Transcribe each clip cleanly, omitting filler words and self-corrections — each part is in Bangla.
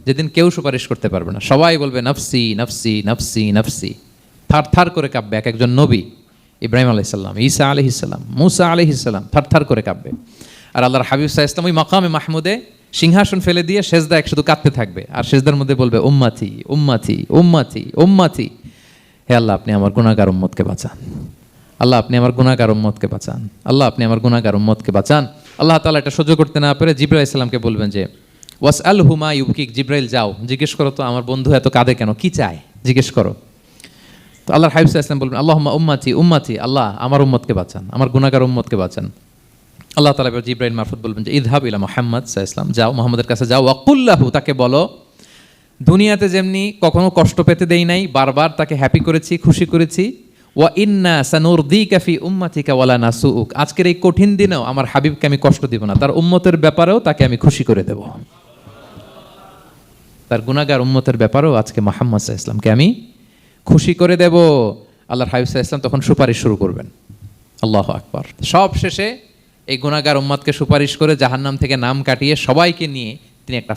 যেদিন কেউ সুপারিশ করতে পারবে না, সবাই বলবে নফসি নফসি নফসি নফসি, থার থার করে কাঁপবে এক একজন নবী, ইব্রাহিম আলাইহিসসালাম, ঈসা আলাইহিসসালাম, মুসা আলাইহিসসালাম থার থার করে কাঁপবে। আর আল্লাহর হাবিব সাল্লাল্লাহু আলাইহি ওয়াসাল্লাম ওই মাকামে মাহমুদে সিংহাসন ফেলে দিয়ে সেজদায় শুধু কাঁদতে থাকবে, আর সেজদার মধ্যে বলবে উম্মতি উম্মতি উম্মতি উম্মতি, হে আল্লাহ আপনি আমার গুনাহগার উম্মতকে বাঁচান, আল্লাহ আপনি আমার গুনাহগার উম্মতকে বাঁচান, আল্লাহ আপনি আমার গুনাহগার উম্মতকে বাঁচান। আল্লাহ তাআলা এটা সহ্য করতে না পেরে জিবরাইল আলাইহিস সালামকে বলবেন যে ওয়াসআলহু মা ইউবকিক, জিবরাইল যাও জিজ্ঞেস করো তো আমার বন্ধু এত কাঁদে কেন, কি চায় জিজ্ঞেস করো। তো আল্লাহর হাবিব সাল্লাল্লাহু আলাইহি ওয়াসাল্লাম বলবেন আল্লাহুম্মা উম্মতি উম্মতি, আল্লাহ আমার উম্মতকে বাঁচান, আমার গুনাহগার উম্মতকে বাঁচান। আল্লাহ তাআলা জিবরাইল মারফত বলবেন যে ইযহাব ইলা মুহাম্মদ সাল্লাল্লাহু আলাইহি ওয়াসাল্লাম, যাও মুহাম্মদের কাছে যাও, ওয়াকুল লাহু, তাকে বলো দুনিয়াতে যেমনি কখনো কষ্ট পেতে দেই নাই, বারবার তাকে হ্যাপি করেছি, খুশি করেছি, ওয়া ইন্না সানুরদিকা ফি উম্মাতিকা ওয়ালা নাসুউক, আজকের এই কঠিন দিনেও আমার হাবিবকে আমি কষ্ট দিব না, তার উম্মতের ব্যাপারেও তাকে আমি খুশি করে দেব, তার গুনাহগার উম্মতের ব্যাপারেও আজকে মুহাম্মদ সাল্লাল্লাহু আলাইহি ওয়াসাল্লামকে আমি খুশি করে দেব। আল্লাহর হাবিব সাল্লাল্লাহু আলাইহি ওয়াসাল্লাম তখন সুপারিশ শুরু করবেন। আল্লাহু আকবার। সব শেষে এই গুনাহগার উম্মতকে সুপারিশ করে জাহান্নাম থেকে নাম কাটিয়ে সবাইকে নিয়ে তিনি একটা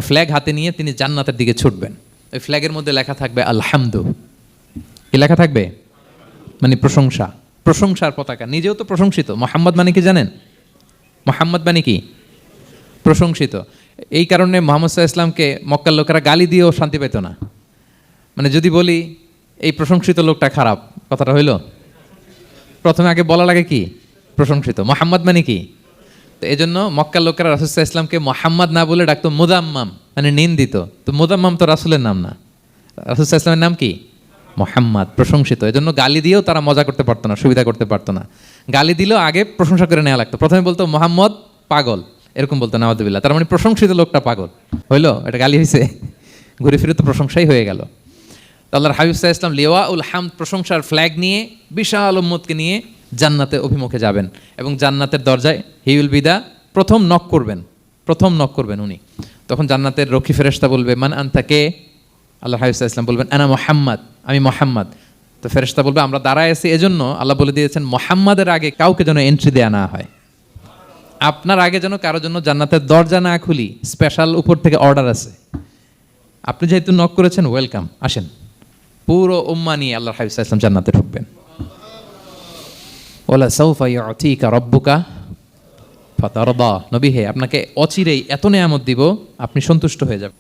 ফ্ল্যাগ হাতে নিয়ে তিনি জান্নাতের দিকে ছুটবেন। ওই ফ্ল্যাগের মধ্যে লেখা থাকবে আলহামদু, কি লেখা থাকবে, মানে প্রশংসা, প্রশংসার পতাকা। নিজেও তো প্রশংসিত, মুহাম্মদ মানে কি জানেন, মুহাম্মদ মানে কি প্রশংসিত। এই কারণে মুহাম্মদ সাল্লাল্লাহু আলাইহি ওয়াসাল্লামকে মক্কার লোকেরা গালি দিয়েও শান্তি পেত না। মানে যদি বলি এই প্রশংসিত লোকটা খারাপ, কথাটা হইল, প্রথমে আগে বলা লাগে কি প্রশংসিত, মুহাম্মদ মানে কি। তো এই জন্য মক্কার লোকেরা রাসূল সাল্লাল্লাহু আলাইহি ওয়াসাল্লামকে মুহাম্মদ না বলে ডাকতো মুদাম্মাম, মানে নিন্দিত। তো মুদাম্মাম তো রাসূলের নাম না, রাসূল সাল্লাল্লাহু আলাইহি ওয়াসাল্লামের নাম কি মুহাম্মদ, প্রশংসিত। এই জন্য গালি দিয়েও তারা মজা করতে পারতো না, সুবিধা করতে পারতো না। গালি দিলেও আগে প্রশংসা করে নেওয়া লাগতো। প্রথমে বলতো মুহাম্মদ পাগল, এরকম বলতো নাউযুবিল্লাহ, তার মানে প্রশংসিত লোকটা পাগল হইলো, এটা গালি হয়েছে, ঘুরে ফিরে তো প্রশংসাই হয়ে গেল। আল্লাহর হাবিব সাল্লাল্লাহু আলাইহি ওয়াসাল্লাম লিওয়াউল হামদ, প্রশংসার ফ্ল্যাগ নিয়ে বিশাল উম্মতকে নিয়ে জান্নাতে অভিমুখে যাবেন, এবং জান্নাতের দরজায় হি উইল বি দা প্রথম নক করবেন উনি। তখন জান্নাতের রক্ষী ফেরেশতা বলবে মান আনতা, কে? আল্লাহর হাবিব সাল্লাল্লাহু আলাইহি ওয়াসাল্লাম বলবেন আনা মুহাম্মদ, আমি মুহাম্মদ। তো ফেরেশতা বলবে আমরা দাঁড়ায় আছি এজন্য আল্লাহ বলে দিয়েছেন মুহাম্মাদের আগে কাউকে যেন এন্ট্রি দেয়া না হয়, আপনার আগে যেন কারোর জন্য জান্নাতের দরজা না খুলি, স্পেশাল উপর থেকে অর্ডার আছে। আপনি যেহেতু নক করেছেন, ওয়েলকাম, আসেন। পুরো উম্মাহ নিয়ে আল্লাহর হাবিব সাল্লাল্লাহু আলাইহি ওয়াসাল্লাম জান্নাতে ঢুকবেন। ওয়ালা সাউফা ইউতিকা রাব্বুকা ফাতারদা, নবী হে আপনাকে অচিরেই এত নেয়ামত দিব আপনি সন্তুষ্ট হয়ে যাবেন।